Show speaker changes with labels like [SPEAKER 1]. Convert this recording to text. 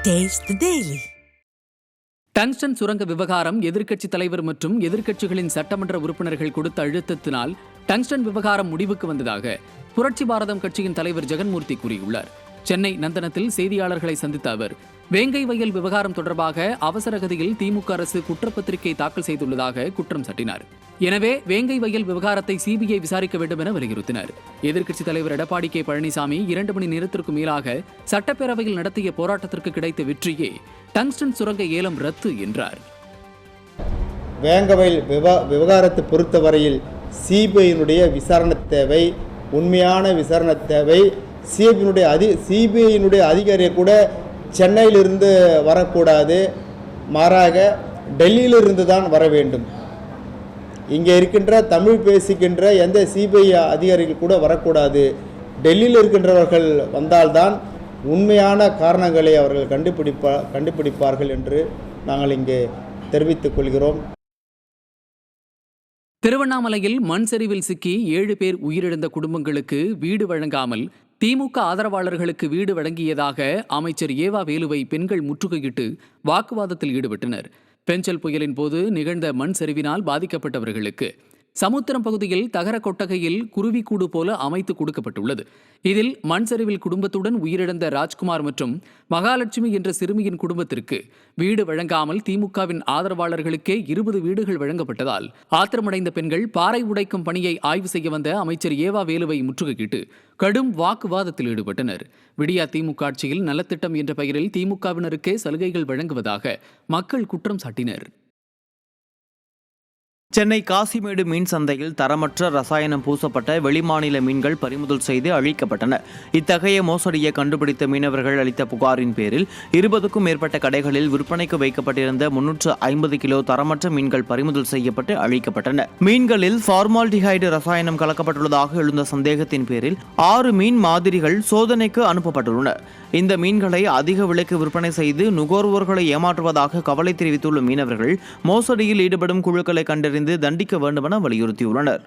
[SPEAKER 1] Taste the Daily.
[SPEAKER 2] Tungsten சுரங்க விவகாரம் எதிர்க்கட்சித் தலைவர் மற்றும் எதிர்க்கட்சிகளின் சட்டமன்ற உறுப்பினர்கள் கொடுத்த அழுத்தத்தினால் டங்ஸ்டன் விவகாரம் முடிவுக்கு வந்ததாக புரட்சி பாரதம் கட்சியின் தலைவர் ஜெகன்மூர்த்தி கூறியுள்ளார். சென்னை நந்தனத்தில் செய்தியாளர்களை சந்தித்த அவர் வேங்கை வயல் விவகாரம் தொடர்பாக அவசரகதியில் திமுக அரசு குற்றப்பத்திரிகை தாக்கல் செய்துள்ளதாக குற்றம் சாட்டினார். எனவே வேங்கை வயல் விவகாரத்தை சிபிஐ விசாரிக்க வேண்டும் என வலியுறுத்தினார். எதிர்க்கட்சித் தலைவர் எடப்பாடி கே பழனிசாமி 2 மணி நேரத்திற்கும் மேலாக சட்டப்பேரவையில் நடத்திய போராட்டத்திற்கு கிடைத்த வெற்றியே டங்ஸ்டன் சுரங்க ஏலம் ரத்து என்றார்.
[SPEAKER 3] வேங்கை வயல் விவகாரத்தை பொறுத்தவரையில் சிபிஐயினுடைய விசாரணை தேவை, உண்மையான விசாரணை தேவை. சிபிஐயினுடைய அதிகாரியை கூட சென்னையிலிருந்து வரக்கூடாது, மாறாக டெல்லியிலிருந்து தான் வர வேண்டும். இங்கே இருக்கின்ற தமிழ் பேசுகின்ற எந்த சிபிஐ அதிகாரிகள் கூட வரக்கூடாது. டெல்லியில் இருக்கின்றவர்கள் வந்தால்தான் உண்மையான காரணங்களை அவர்கள் கண்டுபிடிப்பார்கள் என்று நாங்கள் இங்கே தெரிவித்துக் கொள்கிறோம்.
[SPEAKER 2] திருவண்ணாமலையில் மண் சரிவில் சிக்கி 7 பேர் உயிரிழந்த குடும்பங்களுக்கு வீடு வழங்காமல் திமுக ஆதரவாளர்களுக்கு வீடு வழங்கியதாக அமைச்சர் ஏவா வேலுவை பெண்கள் முற்றுகையிட்டு வாக்குவாதத்தில் ஈடுபட்டனர். பெஞ்சல் புயலின் போது நிகழ்ந்த மண் சரிவினால் பாதிக்கப்பட்டவர்களுக்கு சமுத்திரம் பகுதியில் தகர கொட்டகையில் குருவிக்கூடு போல அமைத்து கொடுக்கப்பட்டுள்ளது. இதில் மண் சரிவில் குடும்பத்துடன் உயிரிழந்த ராஜ்குமார் மற்றும் மகாலட்சுமி என்ற சிறுமியின் குடும்பத்திற்கு வீடு வழங்காமல் திமுகவின் ஆதரவாளர்களுக்கே 20 வீடுகள் வழங்கப்பட்டதால் ஆத்திரமடைந்த பெண்கள் பாறை உடைக்கும் பணியை ஆய்வு செய்ய வந்த அமைச்சர் ஏவா வேலுவை முற்றுகையிட்டு கடும் வாக்குவாதத்தில் ஈடுபட்டனர். விடியா திமுக ஆட்சியில் நலத்திட்டம் என்ற பெயரில் திமுகவினருக்கே சலுகைகள் வழங்குவதாக மக்கள் குற்றம் சாட்டினர்.
[SPEAKER 4] சென்னை காசிமேடு மீன் சந்தையில் தரமற்ற ரசாயனம் பூசப்பட்ட வெளிமாநில மீன்கள் பறிமுதல் செய்து அழிக்கப்பட்டன. இத்தகைய மோசடியை கண்டுபிடித்த மீனவர்கள் அளித்த புகாரின் பேரில் 20க்கும் மேற்பட்ட கடைகளில் விற்பனைக்கு வைக்கப்பட்டிருந்த 350 கிலோ தரமற்ற மீன்கள் பறிமுதல் செய்யப்பட்டு அழிக்கப்பட்டன. மீன்களில் ஃபார்மால்டிஹைடு ரசாயனம் கலக்கப்பட்டுள்ளதாக எழுந்த சந்தேகத்தின் பேரில் 6 மீன் மாதிரிகள் சோதனைக்கு அனுப்பப்பட்டுள்ளன. இந்த மீன்களை அதிக விலைக்கு விற்பனை செய்து நுகர்வோர்களை ஏமாற்றுவதாக கவலை தெரிவித்துள்ள மீனவர்கள் மோசடியில் ஈடுபடும் குழுக்களை கண்டறிந்து தண்டிக்க வேண்டும் என வலியுறுத்தியுள்ளனர்.